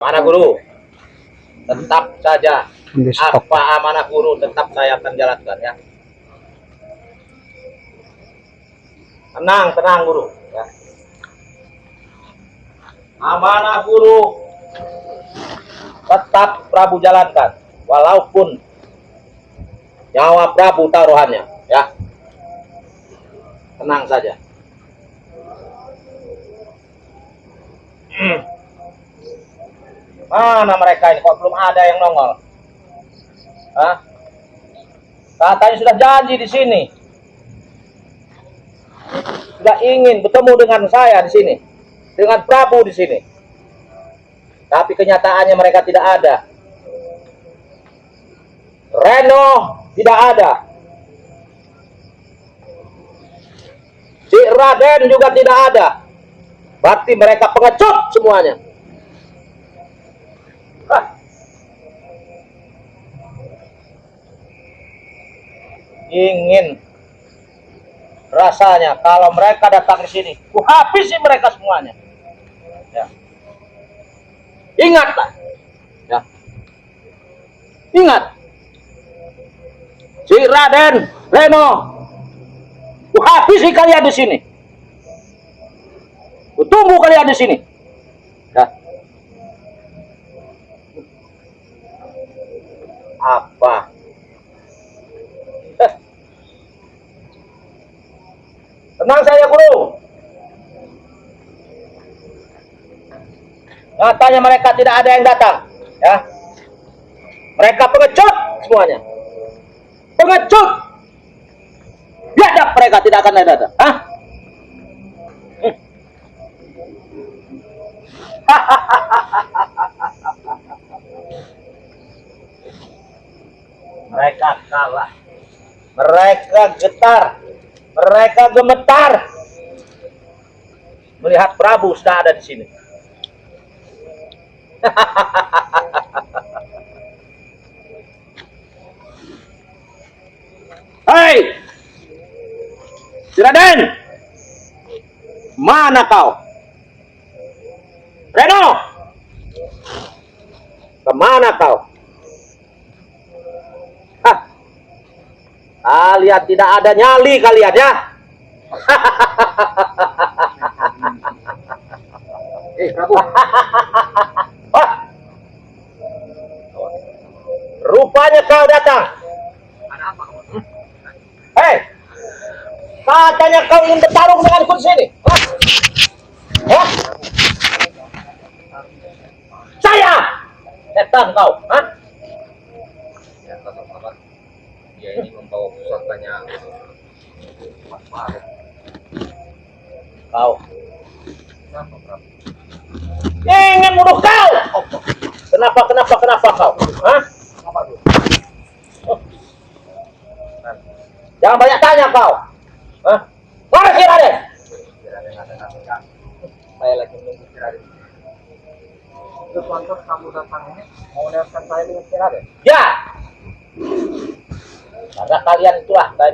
Mana guru? Tetap saja apa amanah guru tetap saya akan jalankan ya. Tenang, tenang guru ya. Amanah guru tetap Prabu jalankan walaupun nyawa Prabu taruhannya ya. Tenang saja. Mana mereka ini kok belum ada yang nongol? Hah? Katanya sudah janji di sini. Sudah ingin bertemu dengan saya di sini, dengan Prabu di sini. Tapi kenyataannya mereka tidak ada. Reno tidak ada. Si Raden juga tidak ada. Berarti mereka pengecut semuanya. Ingin rasanya kalau mereka datang ke sini, ku habisi mereka semuanya. Ya. Ingatlah, ya. Ingat, si Raden, Reno, ku habisi kalian di sini. Ku tunggu kalian di sini. Ya. Apa? Tenang saja guru. Nyatanya mereka tidak ada yang datang, ya. Mereka pengecut semuanya. Pengecut. Biadab mereka tidak akan datang. Hah? Mereka kalah. Mereka getar. Mereka gemetar melihat Prabu sudah ada di sini. Hei, Raden, mana kau? Reno, kemana kau? Hah? Kalian tidak ada nyali kalian ya? Prabu. Rupanya kau datang. Ada apa? Hei, katanya kau ingin bertarung denganku di sini. Hah? Saya, setan kau. Hah? Ya, sahabat, dia ini membawa pusakanya Mas Faruk. Kau Kenapa, Prabu? ingin bunuh kau. Kenapa kau? Hah? Jangan banyak tanya kau. Hah? Mana si Raden? Saya lagi menunggu si Raden. Itu pantas kamu datang ini mau lihatkan saya dengan si Raden? Ya. Karena kalian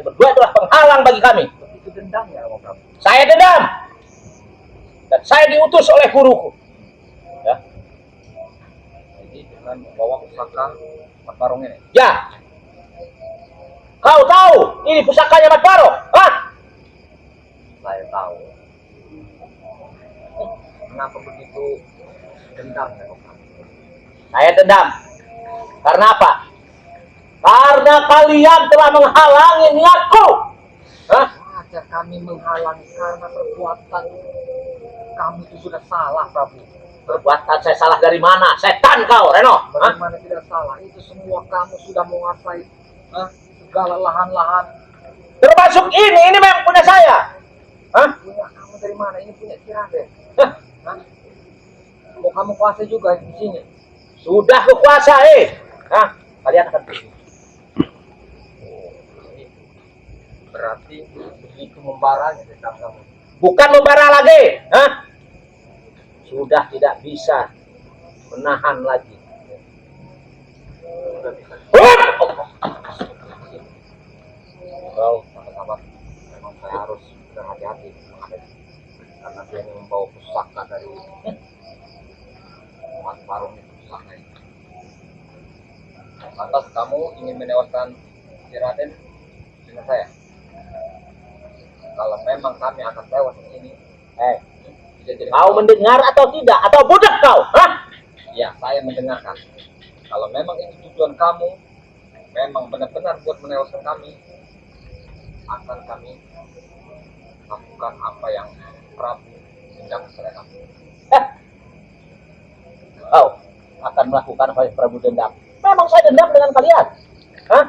berdua itulah penghalang bagi kami. Itu dendam ya, Prabu? Saya dendam. Dan saya diutus oleh guruku. Ya. Jadi dengan membawa pusaka Mas Barong ini? Ya. Kau tahu ini pusakanya Mas Barong? Hah? Saya tahu. Kenapa begitu dendam ya, Prabu? Saya dendam. Karena apa? Karena kalian telah menghalangi niatku. Hah? Wajar kami menghalangi karena perbuatan kami itu sudah salah, Prabu. Perbuatan saya salah dari mana? Setan kau, Reno. Hah? Bagaimana tidak salah? Itu semua kamu sudah menguasai segala lahan-lahan. Termasuk ini memang punya saya. Hah? Punya kamu dari mana? Ini punya si Raden. Mau kamu kuasai juga di sini? Sudah kukuasai. Hah? Kalian akan pergi. Berarti begitu membaranya tentang kamu. Bukan membara lagi. Hah? Sudah tidak bisa menahan lagi. Sudah bisa. Kau, sahabat, memang saya harus berhati-hati karena dia ini membawa pusaka dari Mas Marung itu selama ini. Lantas kamu ingin menewaskan si Raden dengan saya? Kalau memang kami akan tewas di sini, Kau mendengar atau tidak? Atau budak kau? Hah? ya saya mendengarkan. Kalau memang itu tujuan kamu, memang benar-benar buat menewaskan kami, akan kami lakukan apa yang Prabu hendak kepada kami. Kau akan melakukan apa yang Prabu dendam. Memang saya dendam dengan kalian. Hah?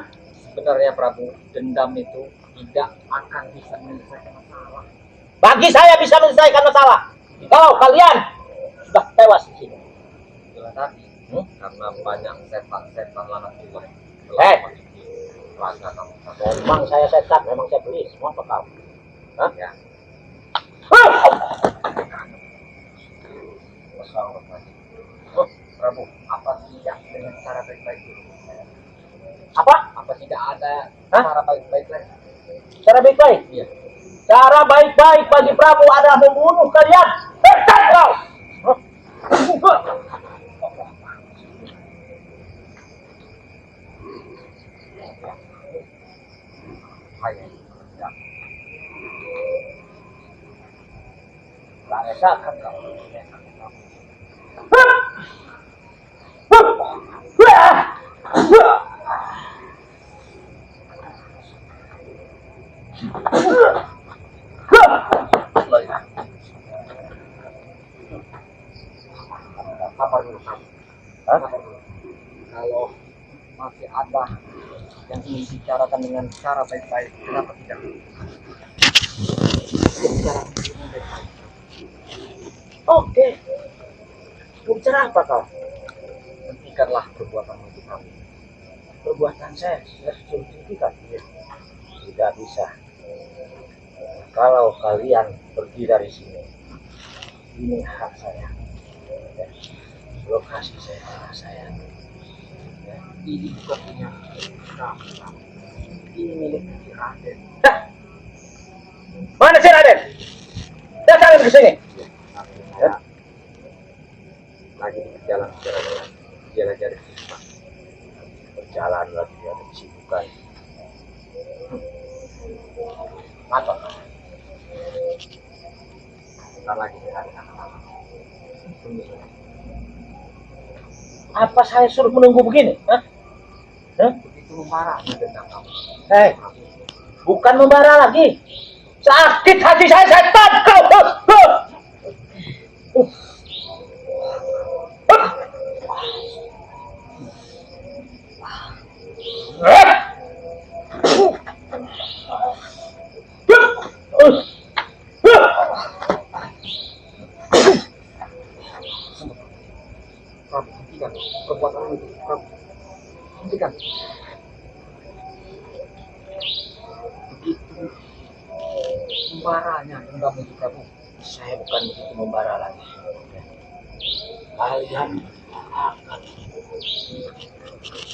Sebenarnya Prabu, dendam itu tidak akan bisa menyelesaikan masalah. Bagi saya bisa menyelesaikan masalah. Kalau kalian sudah tewas di sini. Itulah tadi, karena banyak setan-setan lanak juga. Raga kamu. Memang saya setan, memang saya beli semua apa kau? Hah? Ya. Prabu, apa tidak dengan cara baik-baik dulu? Apa? Apa tidak ada Hah? cara baik-baik lagi? Cara baik-baik? Iya. Cara baik-baik bagi Prabu adalah membunuh kalian. Setan kau! Hah? Hanya ya. Rasakan kau. Sabar dulu kamu. Sabar dulu. Kalau masih ada yang ingin bicarakan dengan cara baik-baik, kenapa tidak? Bicarakan dengan baik-baik. Oke. Mau bicara apa kau? Hentikanlah perbuatanmu itu kamu. Perbuatan saya sudah dihentikan. Tidak bisa. Kalau kalian pergi dari sini, ini hak saya. Lokasi saya, tanah saya. Ini bukan punya kamu. Ini milik si Raden. Mana si Raden? Datang ke sini. Ya. Lagi di jalan jalan-jalan Berjalan lagi ada kesibukan. apa? Bentar lagi hari anak-anak. Apa saya suruh menunggu begini? Hah? Hah? Begitu marah dendam kamu. Bukan membara lagi. Sakit hati saya tangkap. Prabu, hentikan perbuatanmu itu. Prabu, hentikan. Begitu marahnya dendam itu Prabu. Saya bukan begitu membara lagi. Kalian akan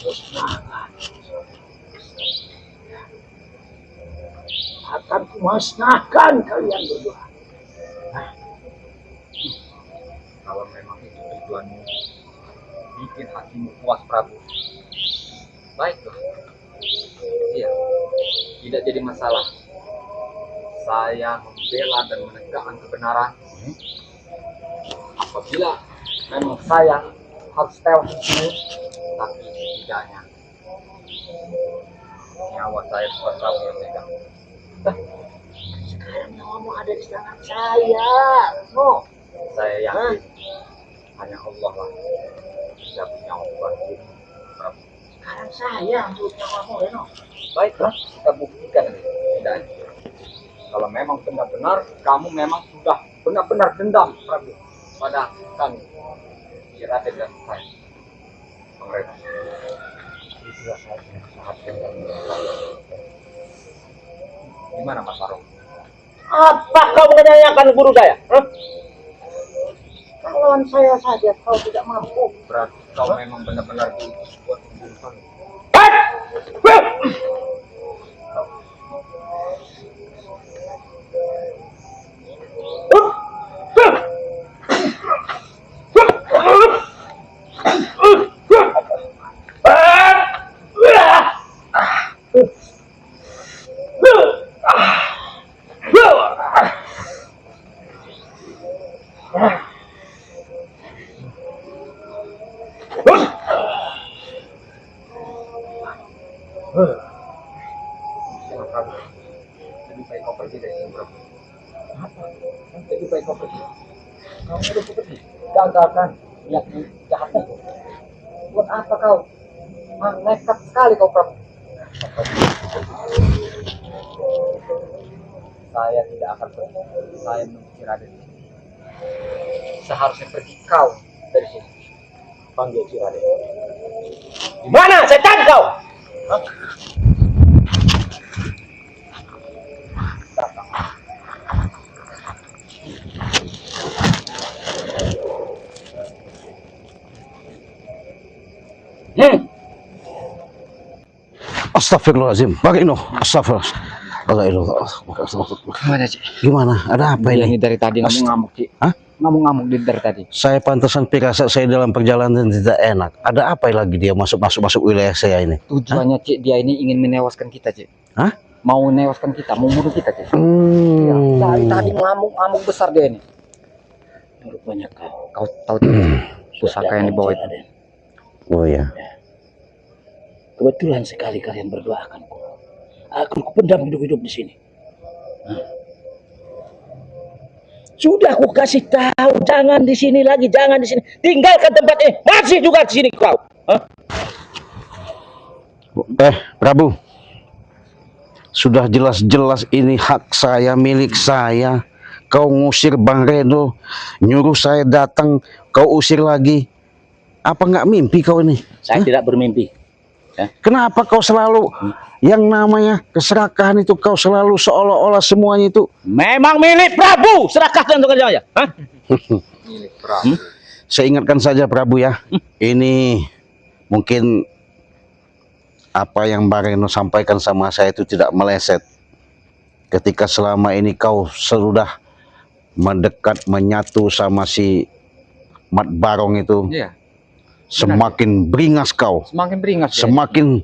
musnahkan. Akan kumusnahkan kalian berdua. Kalau memang itu tujuanmu, bikin hatimu puas Prabu, baiklah. Iya, tidak jadi masalah. Saya membela dan menegakkan kebenaran. Apabila memang saya harus tewas di sini, tapi setidaknya nyawa saya bukan kamu yang pegang. Sekarang nyawamu ada di tangan saya. No. Saya yakin hanya Allah lah bisa punya obat ini. Sekarang saya yang butuh nyawamu, ya no. Baiklah, kita buktikan setidaknya. Kalau memang benar-benar kamu memang sudah benar-benar dendam Prabu pada kami, si Raden dan saya, Pangeran. Itulah saya sangat dendam. Gimana Mas Marung? Apa kau menanyakan guru saya? Lawan saya saja kau tidak mampu. Berarti kau memang benar-benar diutus buat membunuh kami. Lebih baik kau pergi dari sini, Prabu. Apa? Lebih baik kau pergi. Kamu udah pergi. Gagalkan niat jahatnya. Buat apa kau? Nekat sekali kau, Prabu. Saya tidak akan pergi. Saya menunggu Raden. Seharusnya pergi kau dari sini. Panggil si Raden. Di mana setan kau? Hah? Astagfirullahaladzim, Barino, astagfirullah. Gimana, Cik? Gimana? Ada apa Dia ini? ini dari tadi ngamuk-ngamuk, Cik. Hah? Ngamuk-ngamuk dari tadi. Saya pantasan firasat saya dalam perjalanan tidak enak. Ada apa lagi dia masuk wilayah saya ini? Tujuannya, Cik, dia ini ingin menewaskan kita, Cik. Hah? Mau menewaskan kita, mau bunuh kita, Cik. Hmm. Ya, dari tadi ngamuk-ngamuk besar dia ini. Rupanya kau. Kau tahu tidak pusaka yang dibawa itu? Oh ya. Kebetulan sekali kalian berdua akan kupendam hidup-hidup di sini. Sudah aku kasih tahu, jangan di sini lagi, jangan di sini. Tinggalkan tempat ini. Masih juga di sini kau. Prabu. Sudah jelas-jelas ini hak saya, milik saya. Kau ngusir Bang Reno, nyuruh saya datang, kau usir lagi. Apa nggak mimpi kau ini? Saya tidak bermimpi. Kenapa kau selalu yang namanya keserakahan itu, kau selalu seolah-olah semuanya itu Memang milik Prabu. Serahkan untuk kerjanya. Milik Prabu. saya ingatkan saja Prabu ya. Ini mungkin apa yang Bareno sampaikan sama saya itu tidak meleset. Ketika selama ini kau sudah mendekat menyatu sama si Mat Barong itu, Iya, semakin beringas kau, semakin beringas. dia. semakin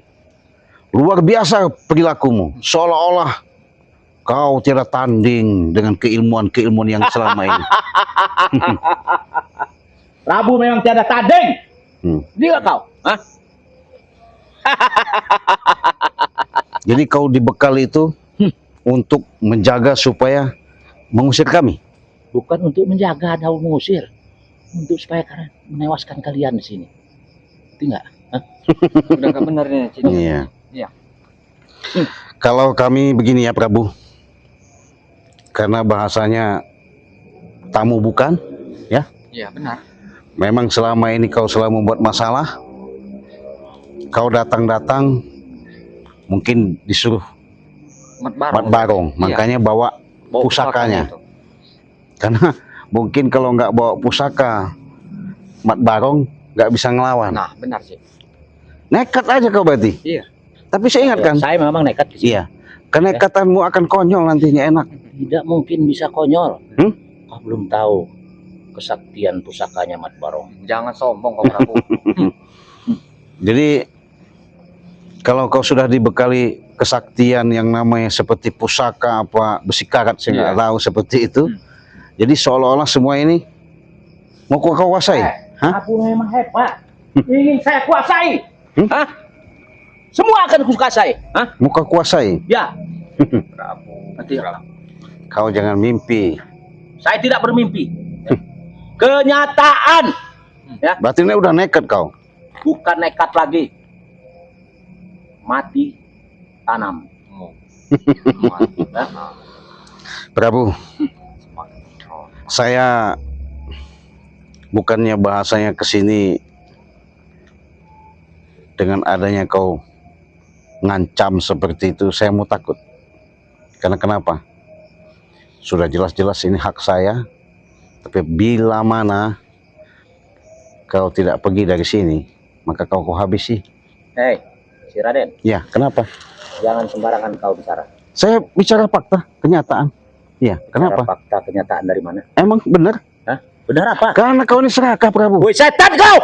luar biasa perilakumu, seolah-olah kau tidak tanding dengan keilmuan-keilmuan yang selama ini. Prabu memang tiada tanding. Dia kau. Jadi kau dibekal itu untuk menjaga supaya mengusir kami. Bukan untuk menjaga atau mengusir, untuk supaya kalian menewaskan kalian di sini. Itu enggak? Udah nggak benar nih, Cik. Iya. Iya. Kalau kami begini ya Prabu, karena bahasanya tamu bukan, ya. Iya, benar. Memang selama ini kau selalu membuat masalah. Kau datang-datang, mungkin disuruh Mat Mat Barong, Iya. makanya bawa pusakanya. itu. Karena mungkin kalau nggak bawa pusaka Mat Barong nggak bisa ngelawan. Nah, benar, Cik. Nekat aja kau berarti. Iya. Tapi saya ingatkan, Saya memang nekat di sini. iya, kenekatanmu akan konyol nantinya enak. Tidak mungkin bisa konyol. Hmm? Kau belum tahu kesaktian pusakanya Mat Barong. Jangan sombong kau, Prabu. Jadi kalau kau sudah dibekali kesaktian yang namanya seperti pusaka apa besi karat, saya nggak Iya. tahu seperti itu. Jadi seolah-olah semua ini mau kau kuasai. Hah? Aku memang hebat. Ingin saya kuasai. Hmm? Hah? Semua akan kuasai. Hah? Mau kau kuasai? Ya. Prabu. Nanti Kau jangan mimpi. saya tidak bermimpi. Kenyataan. Ya, Berarti ini udah nekat kau. bukan nekat lagi. Mati tanam. Ya. Prabu, saya bukannya bahasanya ke sini dengan adanya kau ngancam seperti itu, saya mau takut. Karena kenapa? Sudah jelas-jelas ini hak saya, tapi bila mana kau tidak pergi dari sini, maka kau habisi. Hei, si Raden, Ya, kenapa? jangan sembarangan kau bicara. Saya bicara fakta, kenyataan. Ya, Bicara kenapa? fakta kenyataan dari mana? Emang benar? Benar apa? Karena kau ini serakah, Prabu. Woi setan kau!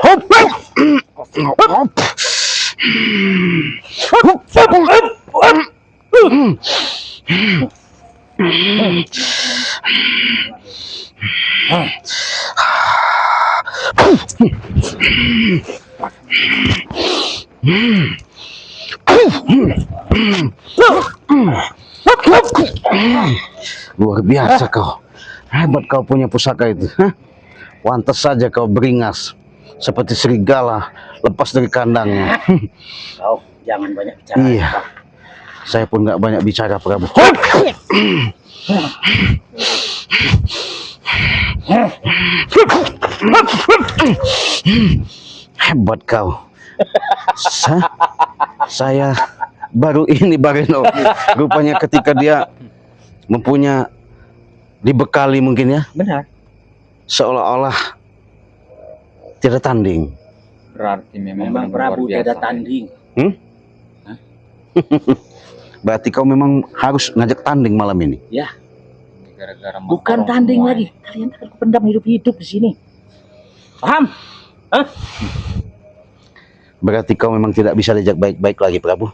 Luar biasa kau. Hebat kau punya pusaka itu. Hah? Pantas saja kau beringas seperti serigala lepas dari kandangnya. Kau jangan banyak bicara. Iya. Saya pun nggak banyak bicara, Prabu. Hebat kau. Saya baru ini Bareno. Rupanya ketika dia mempunyai dibekali mungkin ya, Benar. seolah-olah tidak tanding. Berarti memang Memang benar-benar Prabu luar biasa. tidak tanding. Berarti kau memang harus ngajak tanding malam ini. Ya, Ini gara-gara Mas bukan Barong tanding semua lagi. Kalian akan pendam hidup-hidup di sini. Paham? Berarti kau memang tidak bisa diajak baik-baik lagi, Prabu.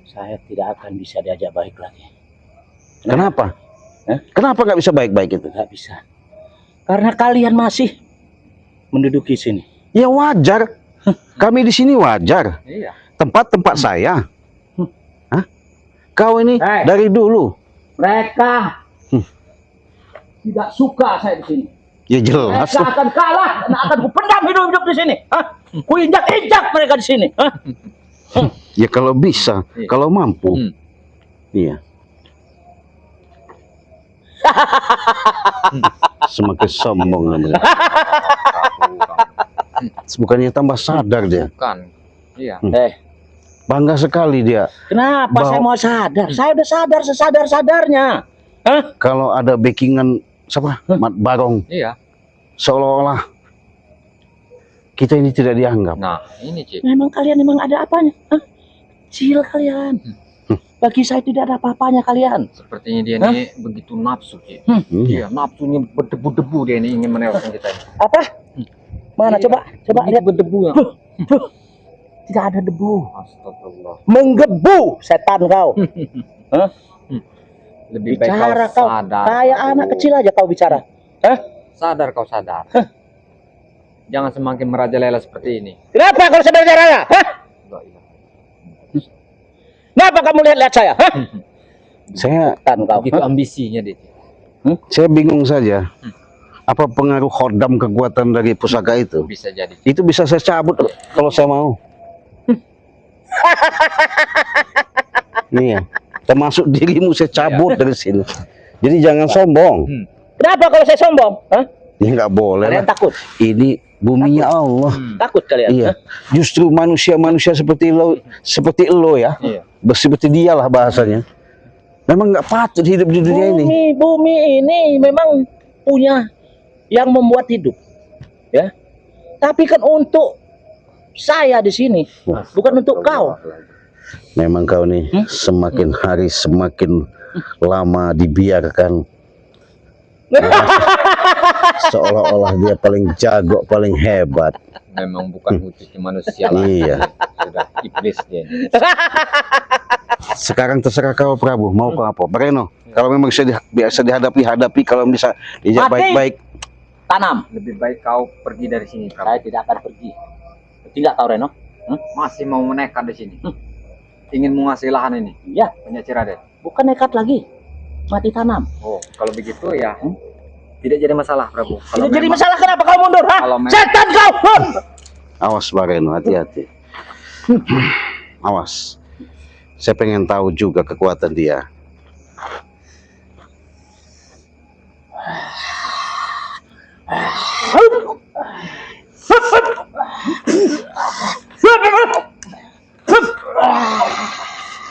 Saya tidak akan bisa diajak baik lagi. Kenapa? Hah? Kenapa nggak bisa baik-baik itu? Nggak bisa. Karena kalian masih menduduki sini. Ya wajar. Kami di sini wajar. Iya. Tempat-tempat saya. Hah? Kau ini Hei. dari dulu. Mereka tidak suka saya di sini. Ya jelas. Mereka akan kalah dan akan kupendam hidup-hidup di sini. Ku injak-injak mereka di sini. Ya kalau bisa, Iya. kalau mampu. Hmm. Iya. Semakin sombong namanya. Bukannya tambah sadar dia. Bukan. Iya. Bangga sekali dia. Kenapa saya mau sadar? Saya udah sadar sesadar-sadarnya. Kalau ada backingan siapa? Mat Barong. Iya. Seolah-olah kita ini tidak dianggap. Nah, ini Cik. Memang kalian memang ada apanya? Kecil kalian. Bagi saya tidak ada apa-apanya kalian. Sepertinya dia ini begitu nafsu, Cik. Iya. Iya, nafsunya berdebu-debu dia ini ingin menewaskan kita ini. Apa? Mana Iya. coba Begitu lihat. berdebu ya. Tidak ada debu. Astagfirullah. Menggebu setan kau. Lebih baik Bicara kau kau. sadar. Kayak anak kecil aja kau bicara. Sadar kau sadar. Jangan semakin merajalela seperti ini. Kenapa kau sedang bicara? Enggak, iya. Kenapa kamu lihat-lihat saya? Saya Setan kau. Begitu ambisinya dia. saya bingung saja. Apa pengaruh khodam kekuatan dari pusaka itu? Bisa jadi. Itu bisa saya cabut kalau saya mau. Iya. Termasuk dirimu saya cabut dari sini. Jadi jangan sombong. Kenapa kalau saya sombong? Ya nggak boleh Kalian lah. takut? Ini buminya Allah. Takut kalian? Iya. Justru manusia-manusia seperti lo ya. Iya. Seperti dia lah bahasanya. Memang nggak patut hidup di dunia ini. Bumi ini memang punya yang membuat hidup, ya. Tapi kan untuk saya di sini, bukan untuk kau. Memang kau nih semakin hari semakin lama dibiarkan. Seolah-olah dia paling jago, paling hebat. Memang bukan wujud manusia lah. Iya. Sudah iblis dia. Sekarang terserah kau Prabu, mau kau apa? Bareno, kalau memang bisa dihadapi, hadapi. Kalau bisa dijak Mati. baik-baik. Tanam. Lebih baik kau pergi dari sini, Prabu. Saya tidak akan pergi. Tidak kau Reno? Masih mau menekat di sini. Ingin menguasai lahan ini. Ya, Punya Ciraden. bukan nekat lagi. Mati tanam. Oh, kalau begitu ya tidak jadi masalah, Prabu. Tidak jadi masalah, kenapa kau mundur? Kalau memang- Setan kau! Awas Bareno, hati-hati. Awas. Saya pengen tahu juga kekuatan dia.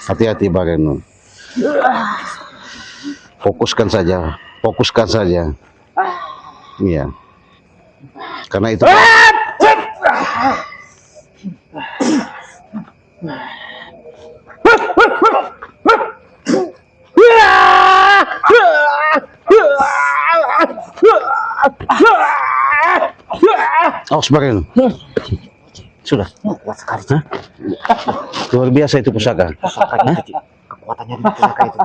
Hati-hati Bareno. Fokuskan saja. Fokuskan saja. Iya. Karena itu Awas Bareno. Sudah. Kuat sekali. Hah? Luar biasa itu pusaka. Pusakanya itu, Cik. Kekuatannya di pusaka itu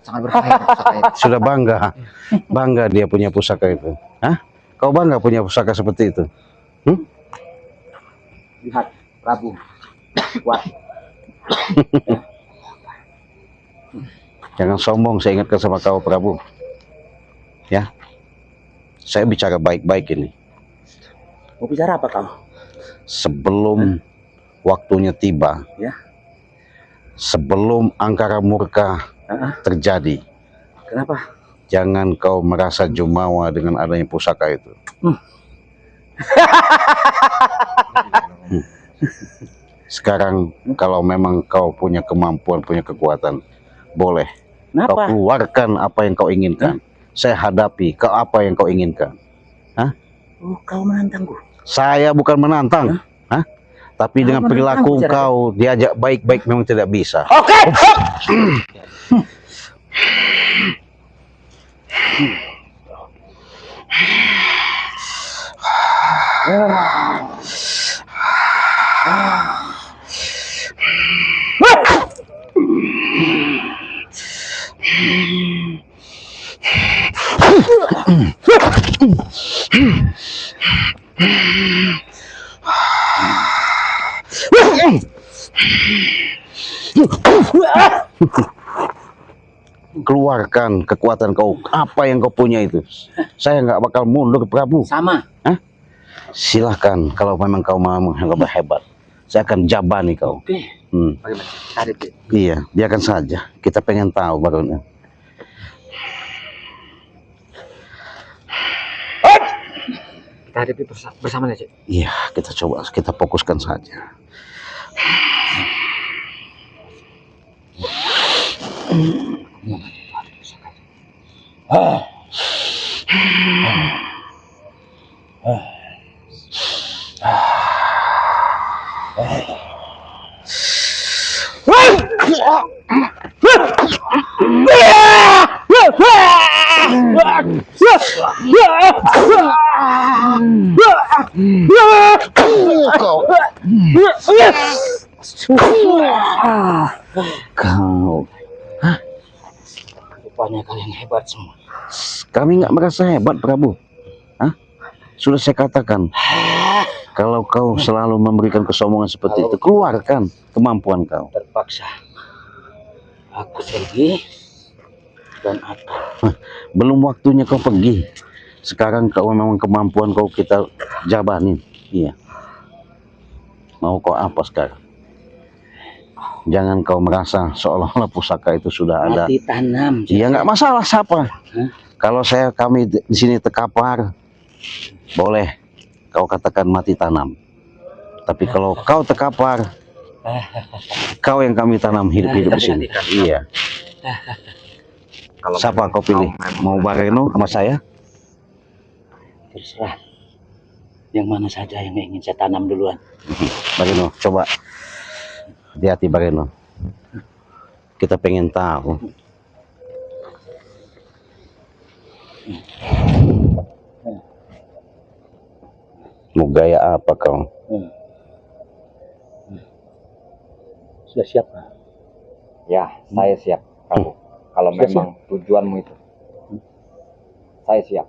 sangat berbahaya pusaka itu. Sudah bangga dia punya pusaka itu. Hah? Kau bangga punya pusaka seperti itu? Lihat, Prabu. Kuat. Jangan sombong, saya ingatkan sama kau Prabu. Ya, saya bicara baik-baik ini. Mau bicara apa kau? Sebelum waktunya tiba, Ya. sebelum angkara murka terjadi, Kenapa? jangan kau merasa jumawa dengan adanya pusaka itu. Sekarang kalau memang kau punya kemampuan, punya kekuatan, boleh kau Kenapa? keluarkan apa yang kau inginkan. Saya hadapi kau apa yang kau inginkan. Oh, kau menantangku. Saya bukan menantang. Tapi Kau dengan menantangku, perilaku cara- kau diajak baik-baik memang tidak bisa. Oke. Keluarkan kekuatan kau, apa yang kau punya itu. Saya nggak bakal mundur Prabu. Sama. Silahkan kalau memang kau mau hebat, saya akan jabani kau. Oke. Bagaimana? Hadapi. Iya, biarkan saja. Kita pengen tahu barunya. Kita hadapi bersama aja. Iya, kita coba, kita fokuskan saja. Kau, Rupanya kalian hebat semua. kami nggak merasa hebat Prabu. Sudah saya katakan, kalau kau selalu memberikan kesombongan seperti itu, keluarkan kemampuan kau. Terpaksa. Aku pergi dan apa? Belum waktunya kau pergi. Sekarang kau memang kemampuan kau kita jabanin. Iya. Mau kau apa sekarang? Jangan kau merasa seolah-olah pusaka itu sudah ada. Mati tanam. Iya nggak masalah siapa. Kalau kami di sini terkapar, boleh kau katakan mati tanam. Tapi kalau kau terkapar, kau yang kami tanam hidup-hidup di sini. Iya. Kalau Siapa kau pilih? Mau Bareno sama saya? Terserah. Yang mana saja yang ingin saya tanam duluan. Bareno, coba. Hati-hati Bareno. Kita pengen tahu. Mau gaya apa kau? Sudah siap, Pak? Ya, saya siap. Kalau Sudah memang tujuanmu itu, saya siap.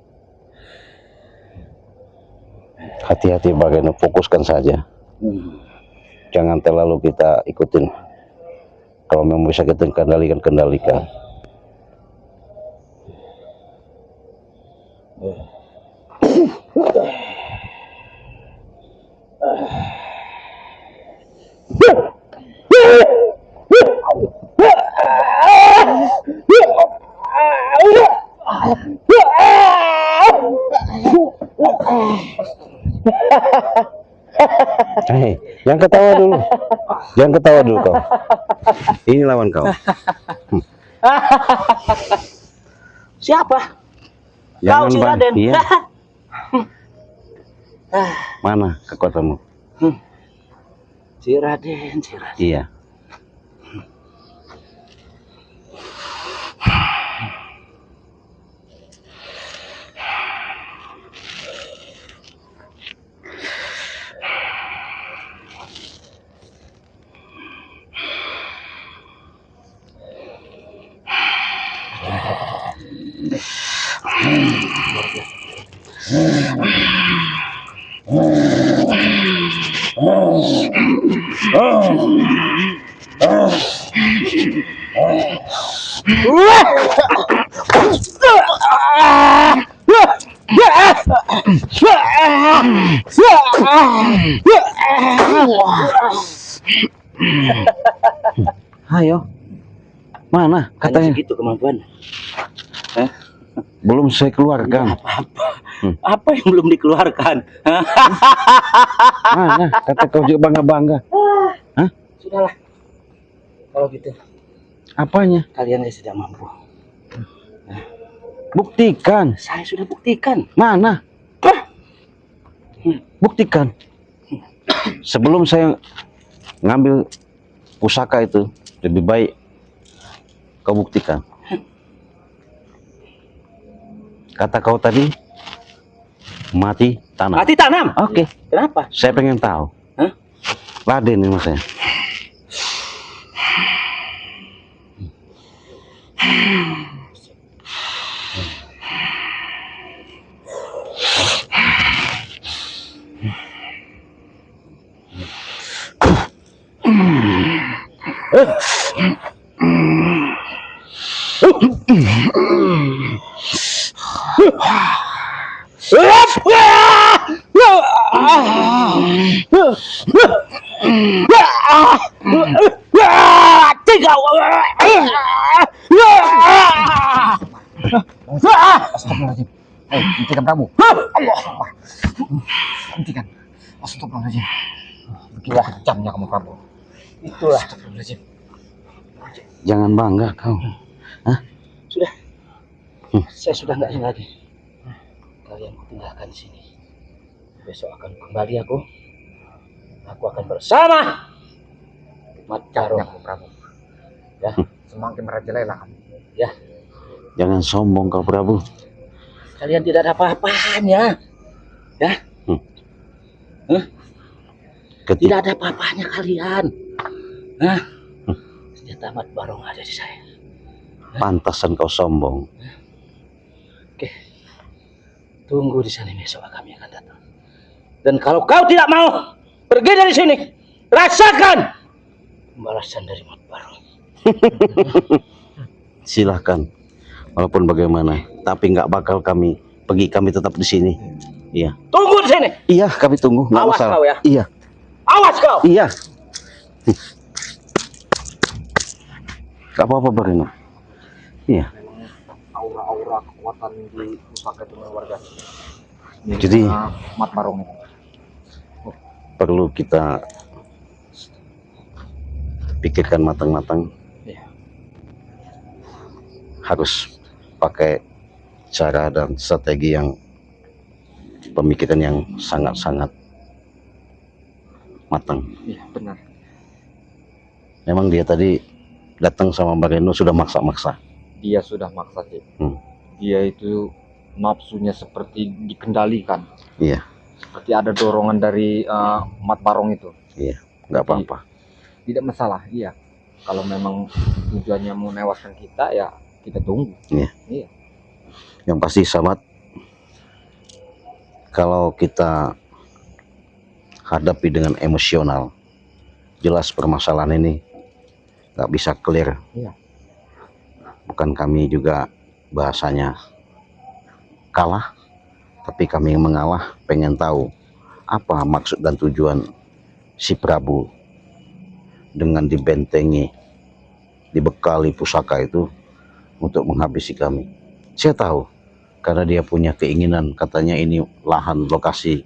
Hati-hati Bareno, fokuskan saja. Jangan terlalu kita ikutin. Kalau memang bisa kita kendalikan. Hei, jangan ketawa dulu. Jangan ketawa dulu kau. Ini lawan kau. Siapa? Jangan si Bang. Raden. Iya. Mana kekuatanmu? Si Raden. Iya. Ayo, mana Hanya katanya? segitu kemampuan. Belum saya keluarkan. Apa yang belum dikeluarkan? Mana kata kau juga bangga-bangga? Hah? Sudahlah. Kalau gitu, Apanya? kalian tidak mampu. Buktikan. Saya sudah buktikan. Mana? Buktikan. Sebelum saya ngambil pusaka itu, lebih baik kau buktikan. Kata kau tadi, mati tanam. Mati tanam. Oke, Kenapa? saya pengen tahu. Hah? Raden ini maksudnya. Astagfirullahaladzim. Hentikan Prabu. Allah. Hentikan. Astagfirullahaladzim. Begitulah kejamnya kamu Prabu. Itulah. Astagfirullahaladzim. Jangan bangga kau. Sudah. Saya sudah nggak ingin lagi. Kalian tinggalkan di sini. Besok akan kembali aku. Aku akan bersama Mat Jamnya Barong. kamu Prabu. Ya. Semakin merajalela kamu. Ya. Jangan sombong kau Prabu. Kalian tidak ada apa-apanya. Ya. Ketika Tidak ada apa-apanya kalian. Hah? Senjata Mat Barong ada di saya. pantasan kau sombong. Oke. Tunggu di sana, besok kami akan datang. Dan kalau kau tidak mau pergi dari sini, rasakan pembalasan dari Mat Barong. Silahkan. Walaupun bagaimana, tapi nggak bakal kami pergi. Kami tetap di sini. Iya. Tunggu di sini. Iya, kami tunggu. Nggak Awas masalah. kau ya. Iya. Awas kau. Iya. Gak apa-apa Barino. Iya. Aura-aura kekuatan di pusaka itu warga. Jadi Mat Barong itu. perlu kita pikirkan matang-matang. Iya. Harus pakai cara dan strategi yang pemikiran yang sangat-sangat matang. Iya benar. Memang dia tadi datang sama Mbak Reno sudah maksa-maksa. Dia sudah maksa sih. Dia itu nafsunya seperti dikendalikan. Iya, Seperti ada dorongan dari Mat Barong itu. iya, nggak apa-apa. Tidak masalah, iya. Kalau memang tujuannya mau menewaskan kita, ya kita tunggu. Iya. Iya. Yang pasti sahabat, kalau kita hadapi dengan emosional, jelas permasalahan ini nggak bisa clear. Iya. Bukan kami juga bahasanya kalah, tapi kami yang mengalah pengen tahu apa maksud dan tujuan si Prabu dengan dibentengi, dibekali pusaka itu untuk menghabisi kami. Saya tahu karena dia punya keinginan, katanya ini lahan lokasi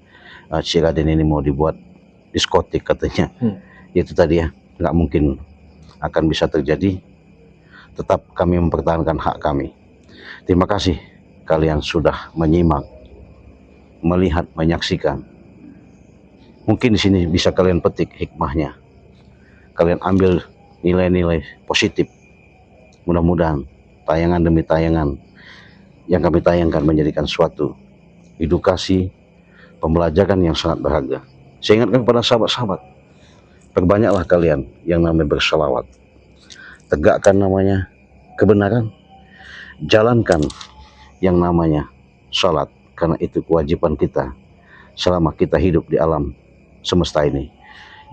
si Raden ini mau dibuat diskotik katanya. Itu tadi ya, nggak mungkin akan bisa terjadi. Tetap kami mempertahankan hak kami. Terima kasih kalian sudah menyimak, melihat, menyaksikan. Mungkin di sini bisa kalian petik hikmahnya. Kalian ambil nilai-nilai positif. Mudah-mudahan tayangan demi tayangan yang kami tayangkan menjadikan suatu edukasi, pembelajaran yang sangat berharga. Saya ingatkan kepada sahabat-sahabat, perbanyaklah kalian yang namanya berselawat. Tegakkan namanya kebenaran, jalankan yang namanya salat, karena itu kewajiban kita selama kita hidup di alam semesta ini.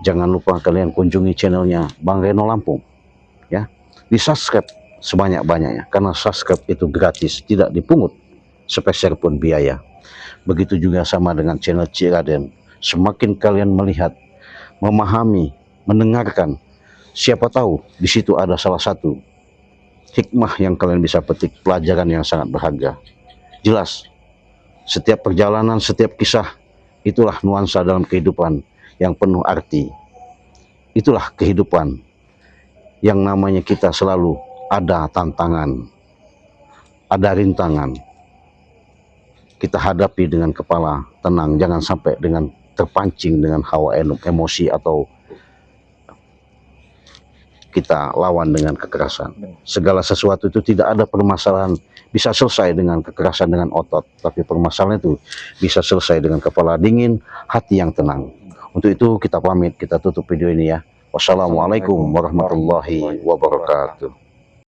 Jangan lupa kalian kunjungi channelnya Bang Reno Lampung, ya. Di subscribe sebanyak-banyaknya, karena subscribe itu gratis, tidak dipungut sepeser pun biaya. Begitu juga sama dengan channel Cik Raden. Semakin kalian melihat, memahami, mendengarkan, siapa tahu di situ ada salah satu hikmah yang kalian bisa petik, pelajaran yang sangat berharga. Jelas, setiap perjalanan, setiap kisah, itulah nuansa dalam kehidupan yang penuh arti. Itulah kehidupan yang namanya kita selalu ada tantangan, ada rintangan. Kita hadapi dengan kepala tenang, jangan sampai dengan terpancing dengan hawa emosi atau kita lawan dengan kekerasan. Segala sesuatu itu tidak ada permasalahan bisa selesai dengan kekerasan, dengan otot, tapi permasalahan itu bisa selesai dengan kepala dingin, hati yang tenang. Untuk itu kita pamit, kita tutup video ini ya. Wassalamualaikum warahmatullahi wabarakatuh.